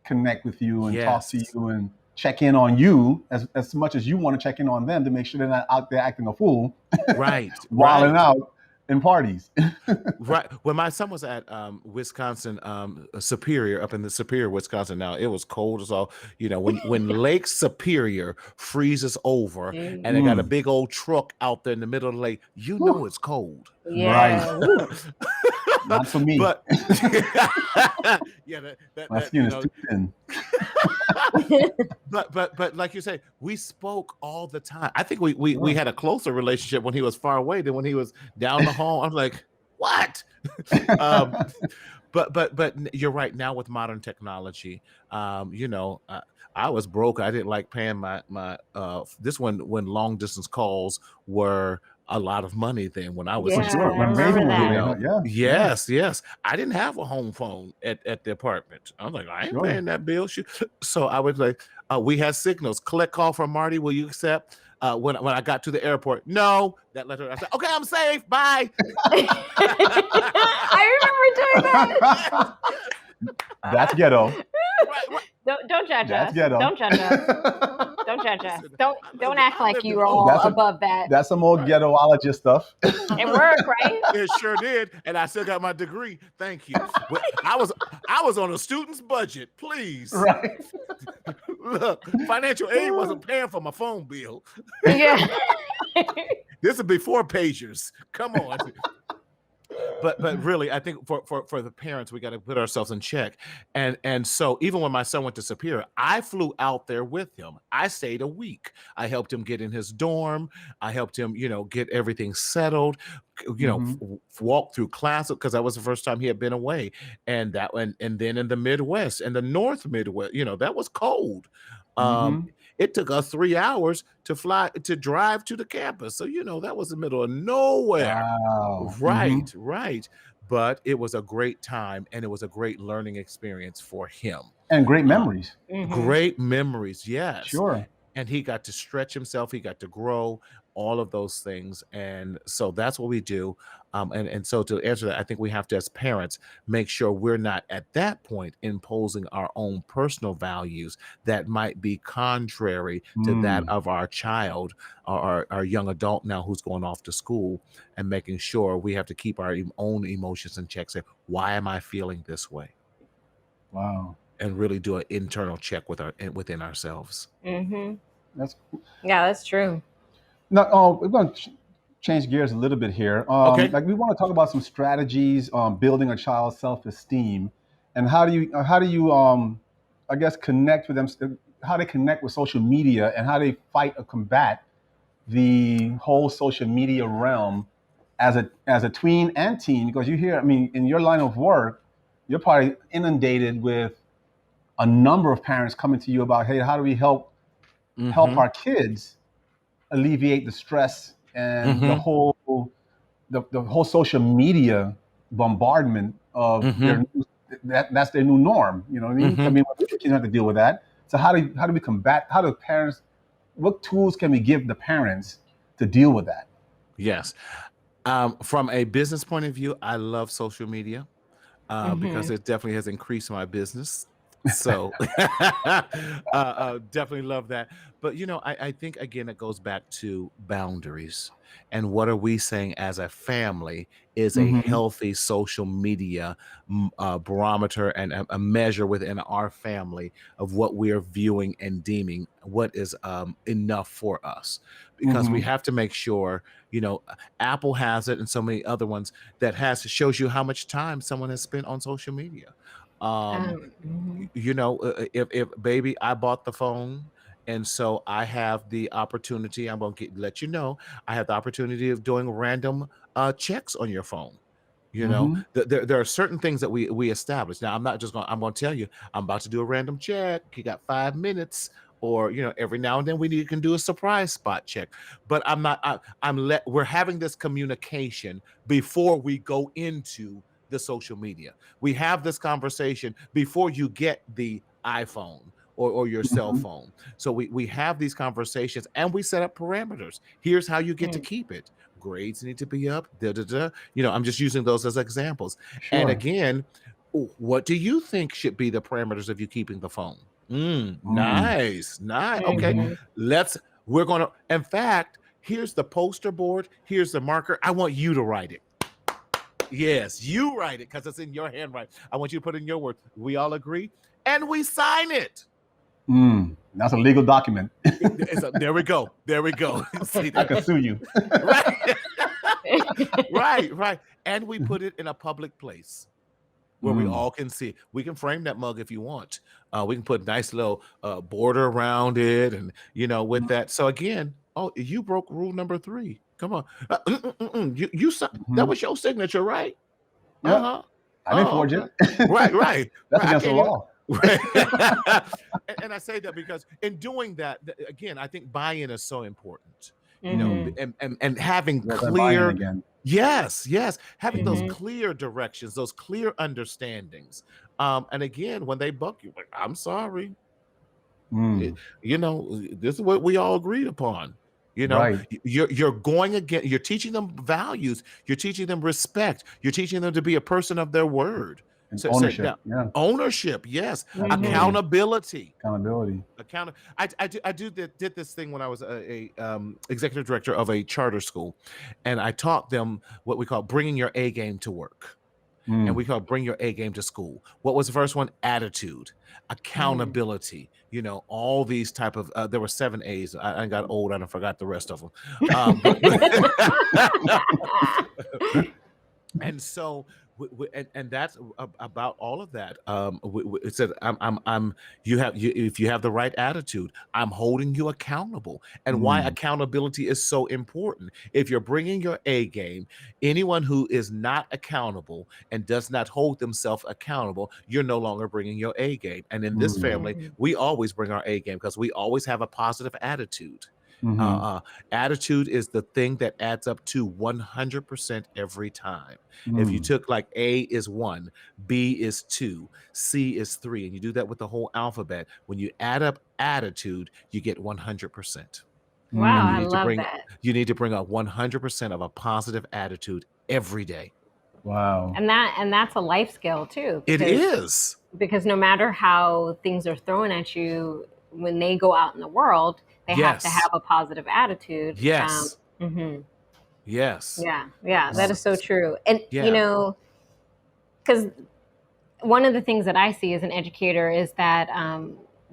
connect with you and talk to yes. you and check in on you as much as you want to check in on them to make sure they're not out there acting a fool, Right, wilding right. out in parties. Right. When my son was at Wisconsin, Superior, up in the Superior, Wisconsin, now it was cold as all. When Lake Superior freezes over Mm. and they got a Mm. big old truck out there in the middle of the lake, Whew. it's cold. Right. Yeah. Woo. Not for me. But yeah, My skin is too thin. but like you say, we spoke all the time. I think we Sure. had a closer relationship when he was far away than when he was down the hall. I'm like, what? um, but you're right. Now with modern technology, I was broke. I didn't like paying my this one when long distance calls were a lot of money then when I was For in Yeah, sure. I school. When Raven remember was that. away, yeah, yeah, Yes. I didn't have a home phone at the apartment. I was like, I ain't sure. paying that bill. Shoot. So I was like, we had signals. Collect call from Marty. Will you accept? When I got to the airport, no, that letter. I said, okay, I'm safe. Bye. I remember doing that. That's ghetto. Right. Don't judge That's us. ghetto. Don't judge us. Don't judge us. Listen, Don't act I like lived in you're all That's a above that. that's some old right. ghettoologist stuff. It worked, right? It sure did, and I still got my degree. Thank you. I was on a student's budget. Please, Right. look, financial aid wasn't paying for my phone bill. Yeah. This is before pagers. Come on. But really, I think for the parents, we got to put ourselves in check. And so even when my son went to Superior, I flew out there with him. I stayed a week. I helped him get in his dorm. I helped him, get everything settled. Hmm. Walk through class because that was the first time he had been away. And then in the Midwest and the North Midwest, that was cold. Um, Hmm. it took us 3 hours to drive to the campus. So that was the middle of nowhere. Wow. Hmm. Right. But it was a great time and it was a great learning experience for him. And great Uh, memories. Hmm. Great memories, yes. Sure. And he got to stretch himself, he got to grow, all of those things. And so that's what we do. And so to answer that, I think we have to, as parents, make sure we're not at that point imposing our own personal values that might be contrary to that Mm. of our child or our young adult now who's going off to school, and making sure we have to keep our own emotions in check. Say, why am I feeling this way? Wow. And really do an internal check within ourselves. Hmm. That's Yeah, that's true. no. We're going to change gears a little bit here. Okay. Like we want to talk about some strategies on building a child's self-esteem, and how do you I guess connect with them, how they connect with social media, and how they fight or combat the whole social media realm as a tween and teen, because you hear, I mean, in your line of work, you're probably inundated with a number of parents coming to you about, hey, how do we help Mm-hmm. our kids alleviate the stress and Mm-hmm. the whole social media bombardment of Mm-hmm. that's their new norm. You know what I mean? I Mm-hmm. mean, the kids have to deal with that. So how do we combat? How do parents? What tools can we give the parents to deal with that? Yes. From a business point of view, I love social media because Hmm. it definitely has increased my business. So definitely love that. But I think again it goes back to boundaries. And what are we saying as a family is a Hmm. healthy social media barometer and a measure within our family of what we are viewing and deeming what is enough for us. Because we Hmm. have to make sure, Apple has it and so many other ones that shows you how much time someone has spent on social media. Um, Mhm. if baby, I bought the phone, and so I have the opportunity. I'm gonna let you know. I have the opportunity of doing random checks on your phone. Hmm. There are certain things that we establish. Now, I'm gonna tell you, I'm about to do a random check. You got 5 minutes, or every now and then can do a surprise spot check. But I'm not. We're having this communication before we go into the social media. We have this conversation before you get the iPhone or your cell Hmm. phone. So we have these conversations and we set up parameters. Here's how you get to Mm. keep it. Grades need to be up. Da, da, da. I'm just using those as examples. And Sure. again, what do you think should be the parameters of you keeping the phone? Mm. Nice. Okay, Hmm. Mhm. we're gonna. In fact, here's the poster board. Here's the marker. I want you to write it. Yes, you write it because it's in your handwriting. I want you to put in your words. We all agree, and we sign it. Mm. That's a legal document. There we go. There we go. See I that? could sue you. Right. Right. And we put it in a public place where we Mm. all can see. We can frame that mug if you want. We can put a nice little border around it, and with that. So again, you broke rule number 3. Come on, that Hmm. was your signature, right? Uh Yep. huh. I didn't Oh, forge okay. it. Right. That's I against the can't even. law. Right. And I say that because in doing that, again, I think buy-in is so important. Mm. And having There's that buy-in clear, again. yes, having those Hmm. Mhm. clear directions, those clear understandings. And again, when they buck you, like, I'm sorry. It- Mm. this is what we all agreed upon. Right. You're going again. You're teaching them values. You're teaching them respect. You're teaching them to be a person of their word. And So ownership. now, Yeah. ownership, yes, Absolutely. Mhm. accountability. Accountability. Did this thing when I was a executive director of a charter school, and I taught them what we call bringing your A game to work, and Mm. we call bring your A game to school. What was the first one? Attitude, Mhm. accountability. All these type of. There were 7 A's. I got old and I forgot the rest of them. But and so and that's about all of that. It said I'm if you have the right attitude, I'm holding you accountable. And why Mm. accountability is so important. If you're bringing your A game, anyone who is not accountable and does not hold themselves accountable, you're no longer bringing your A game. And in this Mm. family, Mhm. we always bring our A game because we always have a positive attitude. Hmm. Attitude is the thing that adds up to 100% every time. If you Mm. took like A is 1, B is 2, C is 3, and you do that with the whole alphabet, when you add up attitude, you get 100%. And Wow, you I Mm. need to love bring that. a 100% of a positive attitude every day. Wow. And that's a life skill too, It is. because no matter how things are thrown at you, when they go out in the world, they have to Yes. have a positive attitude. Yes. Mhm. Yes. Yeah, that S- is so s- true. And Yeah. because one of the things that I see as an educator is that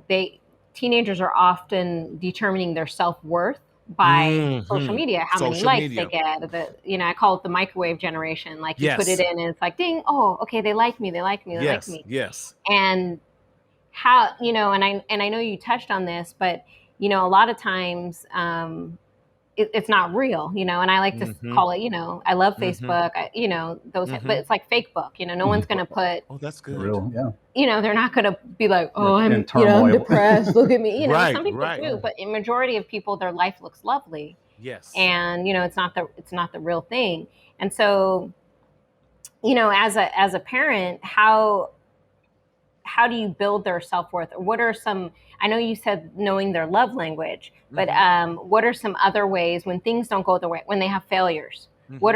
they teenagers are often determining their self-worth by social media, how many Social likes they media. get. I call it the microwave generation. Like you put it Yes. in and it's like, ding, oh, okay, they like me, they like me, they like Yes. me. Yes. And how, and I know you touched on this, but a lot of times it's not real, and I like to Mm-hmm. call it, I love Mm-hmm. Facebook, those, but Mm-hmm. it's like fake book, no one's going to put, Oh, that's For good. real. Yeah. they're not going to be like, oh, In I'm turmoil. depressed, look at me, Right, some people right. do, but in majority of people, their life looks lovely, Yes. and it's not the real thing. And so, as a parent, how do you build their self-worth? What are some, I know you said knowing their love language, but Mm-hmm. what are some other ways when things don't go the way, when they have failures? Mm-hmm. What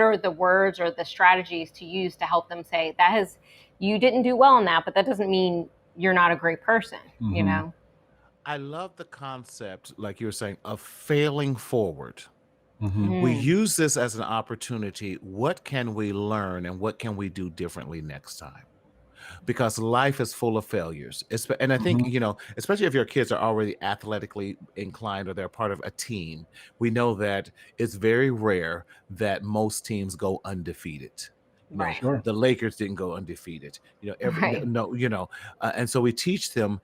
are the words or the strategies to use to help them say that has you didn't do well in that, but that doesn't mean you're not a great person, you know? I love the concept, like you were saying, of failing forward. Mm-hmm. We use this as an opportunity. What can we learn and what can we do differently next time? Because life is full of failures. And I think, especially if your kids are already athletically inclined or they're part of a team, we know that it's very rare that most teams go undefeated. Right. Sure. The Lakers didn't go undefeated. And so we teach them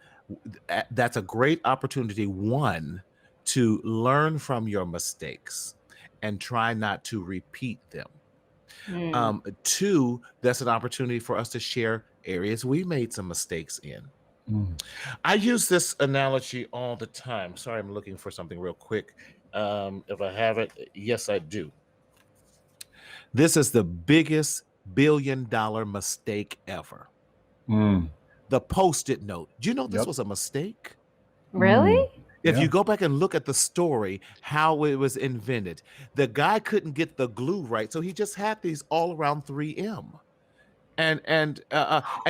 that's a great opportunity, one, to learn from your mistakes and try not to repeat them. Two, that's an opportunity for us to share areas we made some mistakes in. I use this analogy all the time. Sorry, I'm looking for something real quick. If I have it, yes, I do. This is the biggest billion-dollar mistake ever. The Post-it note. Do you know this was a mistake? Really? If you go back and look at the story, how it was invented, the guy couldn't get the glue right, so he just had these all around 3M. And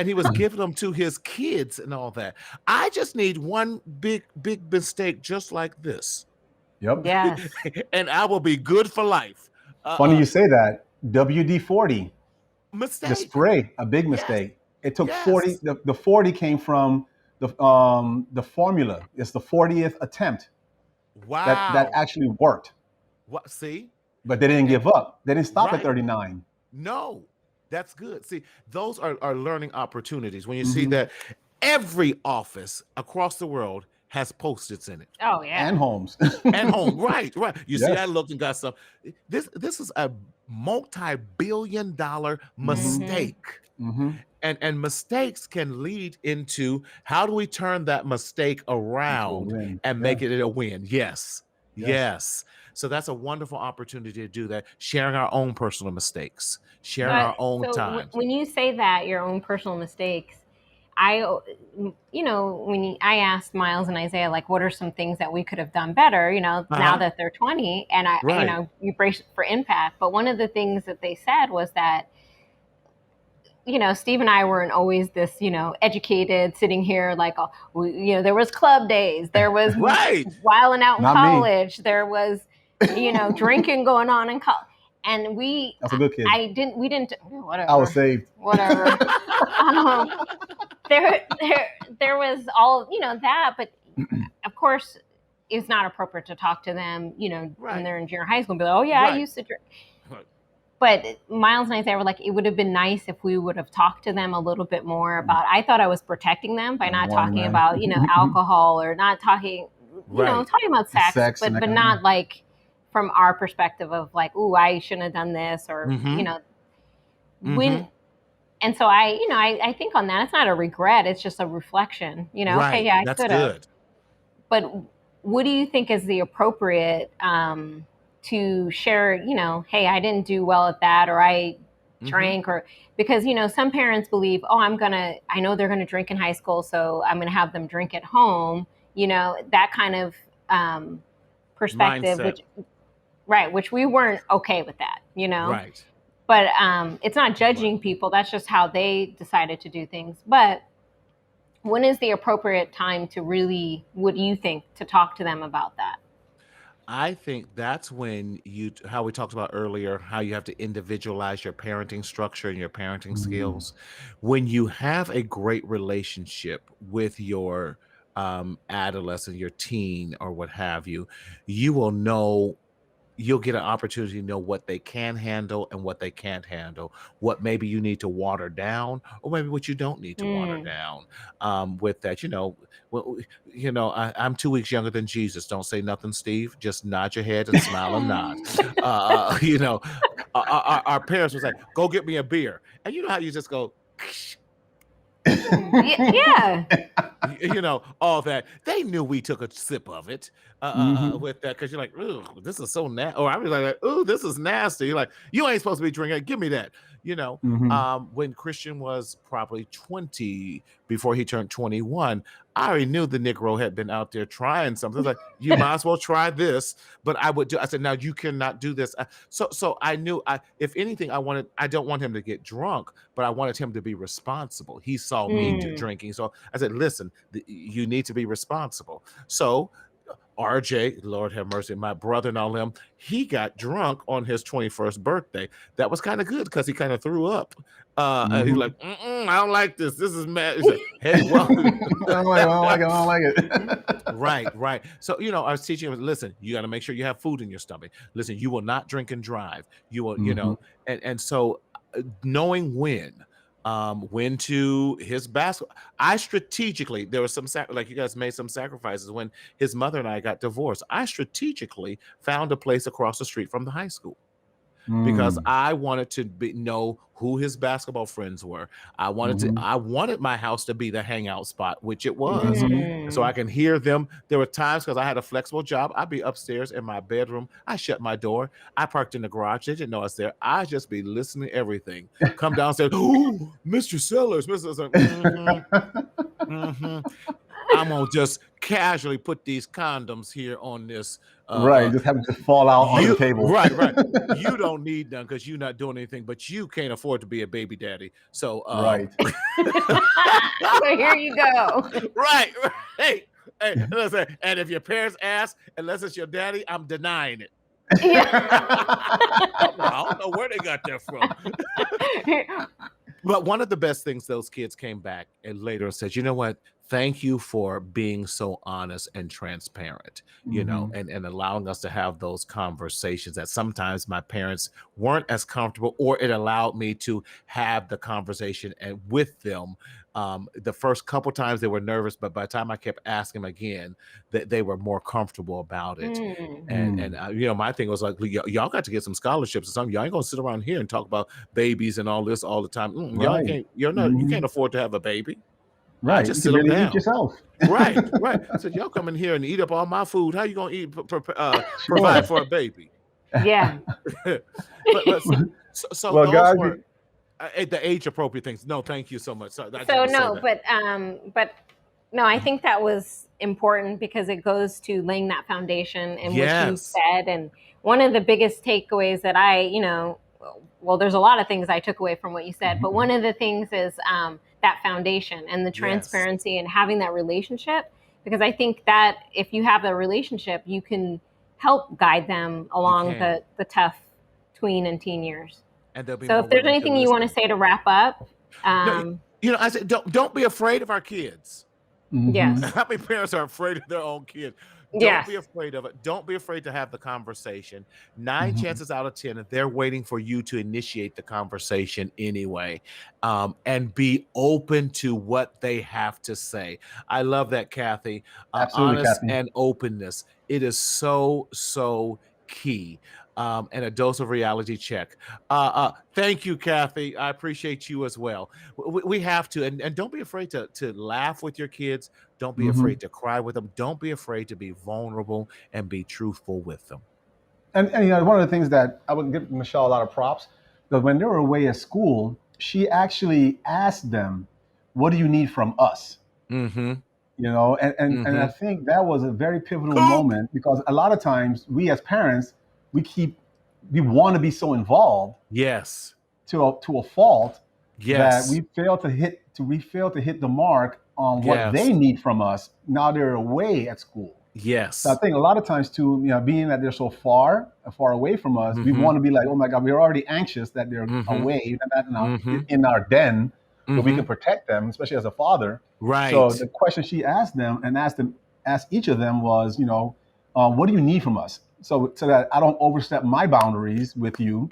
he was giving them to his kids and all that. I just need one big mistake just like this. Yep. Yes. And I will be good for life. Funny you say that. WD-40. Mistake. The spray, a big mistake. Yes. It took 40. The 40 came from the formula. It's the 40th attempt. Wow. That actually worked. What? See? But they didn't give up. They didn't stop at 39. No. That's good. See, those are learning opportunities. When you see that every office across the world has Post-its in it. Oh, yeah. And homes. And home. Right. You see, I looked and got stuff. This is a multi-billion-dollar mistake. And mistakes can lead into how do we turn that mistake around and make it a win? Yes. So that's a wonderful opportunity to do that, sharing our own personal mistakes, sharing our own time. When you say that, your own personal mistakes, I asked Miles and Isaiah, like, what are some things that we could have done better, now that they're 20 and you brace for impact. But one of the things that they said was that, Steve and I weren't always this, educated sitting here like, there was club days, there was wilding out in college, there was, drinking going on in college. And that's a good kid. We didn't, whatever. I was saved. Whatever. There was all, that, but of course it's not appropriate to talk to them, when they're in junior high school and be like, oh yeah, I used to drink. But Miles and Isaiah were like, it would have been nice if we would have talked to them a little bit more about, I thought I was protecting them by not talking about, alcohol or not talking, talking about sex but not like from our perspective of like, ooh, I shouldn't have done this or, when. And so I think on that, it's not a regret. It's just a reflection, okay, yeah, I could have. But what do you think is the appropriate, to share, hey, I didn't do well at that, or I drank, or because, some parents believe, oh, I know they're going to drink in high school, so I'm going to have them drink at home, that kind of perspective, which we weren't okay with that, Right. But it's not judging people. That's just how they decided to do things. But when is the appropriate time to really, what do you think, to talk to them about that? I think that's when how we talked about earlier, how you have to individualize your parenting structure and your parenting skills. When you have a great relationship with your adolescent, your teen, or what have you, you will know. You'll get an opportunity to know what they can handle and what they can't handle, what maybe you need to water down, or maybe what you don't need to water down. With that, I'm 2 weeks younger than Jesus. Don't say nothing, Steve. Just nod your head and smile and nod. Our parents was like, "Go get me a beer," and you know how you just go. Yeah. All that. They knew we took a sip of it with that, because you're like, ooh, this is so nasty. Or I was like, ooh, this is nasty. You're like, you ain't supposed to be drinking. Give me that. When Christian was probably 20 before he turned 21, I already knew the Negro had been out there trying something. Like, you might as well try this. But I said, now you cannot do this. So I knew, if anything, I don't want him to get drunk, but I wanted him to be responsible. He saw me drinking. So I said, listen, you need to be responsible. So RJ, Lord have mercy, my brother and all him, he got drunk on his 21st birthday. That was kind of good because he kind of threw up. He's like, I don't like this. This is mad. He's like, hey, well, I don't like it. Right. So, I was teaching him, listen, you got to make sure you have food in your stomach. Listen, you will not drink and drive. You will, and so knowing when to his basketball. I strategically, there was some, like you guys made some sacrifices when his mother and I got divorced. I strategically found a place across the street from the high school because I wanted to know who his basketball friends were. I wanted my house to be the hangout spot, which it was. So I can hear them. There were times, because I had a flexible job, I'd be upstairs in my bedroom. I shut my door. I parked in the garage. They didn't know I was there. I'd just be listening to everything. Come downstairs. Oh, Mr. Sellers. I'm going to just casually put these condoms here on this. Just having to fall out on the table. Right. You don't need them because you're not doing anything, but you can't afford to be a baby daddy. So, right. So here you go. Right. Hey, listen, and if your parents ask, unless it's your daddy, I'm denying it. Yeah. I don't know where they got that from. But one of the best things, those kids came back and later said, you know what? Thank you for being so honest and transparent, and allowing us to have those conversations that sometimes my parents weren't as comfortable, or it allowed me to have the conversation and with them. The first couple times they were nervous, but by the time I kept asking them again, they were more comfortable about it. And my thing was like, y'all got to get some scholarships or something. Y'all ain't gonna sit around here and talk about babies and all this all the time. Y'all can't. You can't afford to have a baby. Right. Just you sit can really down. Eat yourself. Right. I said, y'all come in here and eat up all my food. How you gonna eat? Provide for a baby? Yeah. So well, those guys, were the age appropriate things. No, thank you so much. But no, I think that was important because it goes to laying that foundation and what you said. And one of the biggest takeaways that there's a lot of things I took away from what you said, but one of the things is that foundation and the transparency and having that relationship, because I think that if you have a relationship, you can help guide them along the tough tween and teen years. And so if there's anything you want to say to wrap up, I said, don't be afraid of our kids. Yes. How many parents are afraid of their own kids? Don't be afraid of it. Don't be afraid to have the conversation. 9 chances out of 10, they're waiting for you to initiate the conversation anyway, and be open to what they have to say. I love that, Kathy. Absolutely, Honest Kathy. and openness. It is so, so key. And a dose of reality check. Thank you, Kathy. I appreciate you as well. We have to, and don't be afraid to laugh with your kids. Don't be afraid to cry with them. Don't be afraid to be vulnerable and be truthful with them. And one of the things that I would give Michelle a lot of props, because when they were away at school, she actually asked them, "What do you need from us?" And I think that was a very pivotal moment, because a lot of times we as parents, we want to be so involved, to a fault, that we fail to hit the mark on what they need from us. Now they're away at school. So I think a lot of times too, being that they're so far away from us, we want to be like, oh my God, we're already anxious that they're away and in our den, where we can protect them, especially as a father. Right. So the question she asked them and asked each of them was, what do you need from us? So that I don't overstep my boundaries with you.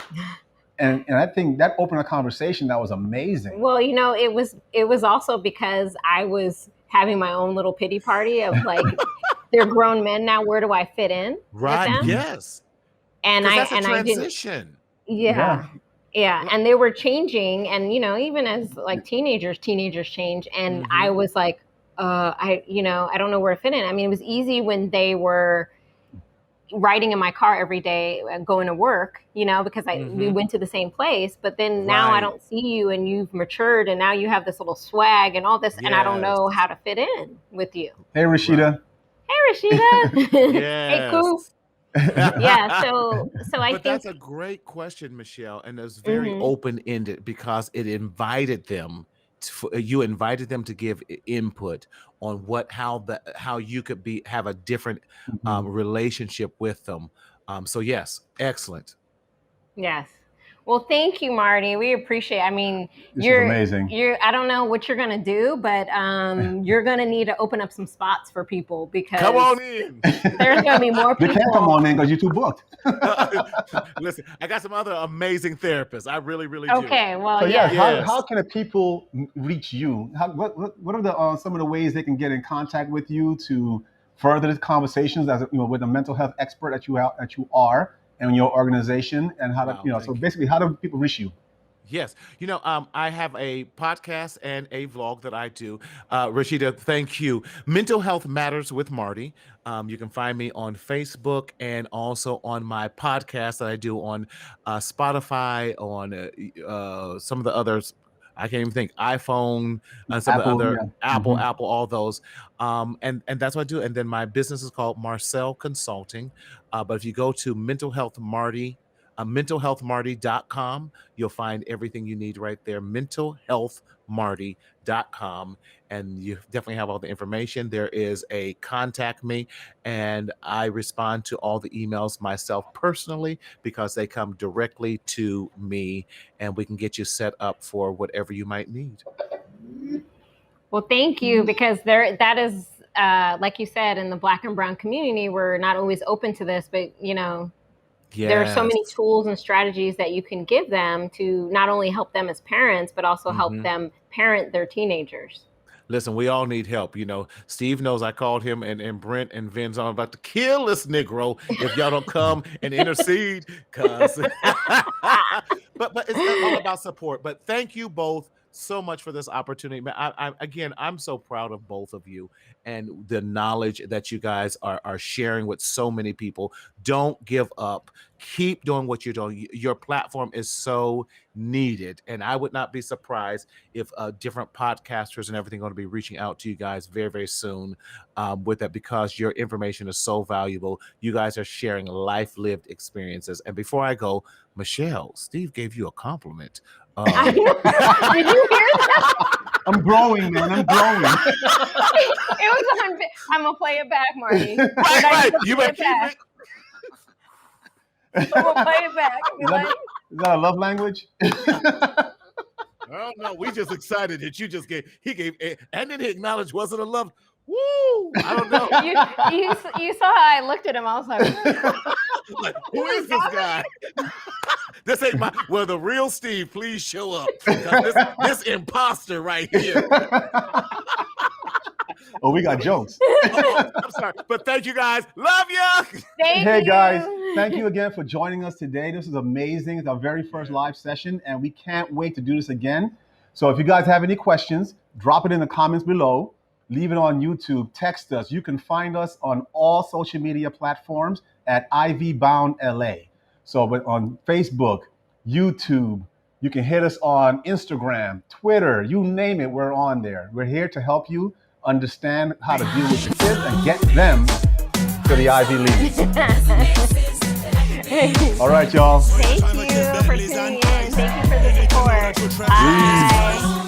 And I think that opened a conversation that was amazing. Well, it was also because I was having my own little pity party of like, they're grown men now. Where do I fit in? Right. With them? Yes. And that's a transition. Yeah. And they were changing, and even as like teenagers change, and I was like, I don't know where to fit in. I mean, it was easy when they were riding in my car every day going to work, because we went to the same place, but then now I don't see you, and you've matured, and now you have this little swag and all this, and I don't know how to fit in with you. Hey, Rashida. Hey, Rashida. Yes. Hey, Coop. Yeah, so I think that's a great question, Michelle, and it's very open-ended because it invited them. You invited them to give input on how you could have a different relationship with them. So yes, excellent. Yes. Well, thank you, Marty. We appreciate it. I mean, you're amazing. I don't know what you're gonna do, but you're gonna need to open up some spots for people, because come on in. There's gonna be more people. They can't come on in because you're too booked. Listen, I got some other amazing therapists. I really, really do. Okay, well, so how can the people reach you? What are some of the ways they can get in contact with you to further the conversations with a mental health expert that you are? And your organization, and how to, so basically, how do people reach you? Yes. I have a podcast and a vlog that I do. Rashida, thank you. Mental Health Matters with Marty. You can find me on Facebook and also on my podcast that I do on Spotify, on some of the others. I can't even think. iPhone, some Apple, of the other Apple, all those. And that's what I do. And then my business is called Marcel Consulting. But if you go to mentalhealthmarty.com, you'll find everything you need right there. mentalhealthmarty.com. And you definitely have all the information. There is a contact me, and I respond to all the emails myself personally because they come directly to me, and we can get you set up for whatever you might need. Well, thank you, because that is, like you said, in the Black and Brown community, we're not always open to this, but there are so many tools and strategies that you can give them to not only help them as parents, but also help them parent their teenagers. Listen, we all need help. Steve knows I called him, and Brent and Vin's on about to kill this Negro if y'all don't come and intercede. But it's all about support. But thank you both so much for this opportunity. I'm so proud of both of you and the knowledge that you guys are sharing with so many people. Don't give up. Keep doing what you're doing. Your platform is so needed, and I would not be surprised if different podcasters and everything are going to be reaching out to you guys very, very soon with that, because your information is so valuable. You guys are sharing life-lived experiences. And before I go, Michelle, Steve gave you a compliment. Did you hear that? I'm growing, man. I'm growing. It was I'm gonna play it back, Marty. Right. You better keep it. I'm gonna play it back. Is that a love language? I don't know. We just excited that you just gave. He gave, and then he acknowledged wasn't a love. Woo! I don't know. You saw how I looked at him. I was like, who is this guy? This ain't the real Steve, please show up. This imposter right here. Oh, we got jokes. I'm sorry, but thank you guys. Love you. Hey guys, thank you again for joining us today. This is amazing. It's our very first live session, and we can't wait to do this again. So if you guys have any questions, drop it in the comments below. Leave it on YouTube. Text us. You can find us on all social media platforms at IVBoundLA. So on Facebook, YouTube, you can hit us on Instagram, Twitter, you name it, we're on there. We're here to help you understand how to deal with your kids and get them to the Ivy League. All right, y'all. Thank you for tuning in. Thank you for the support. Bye.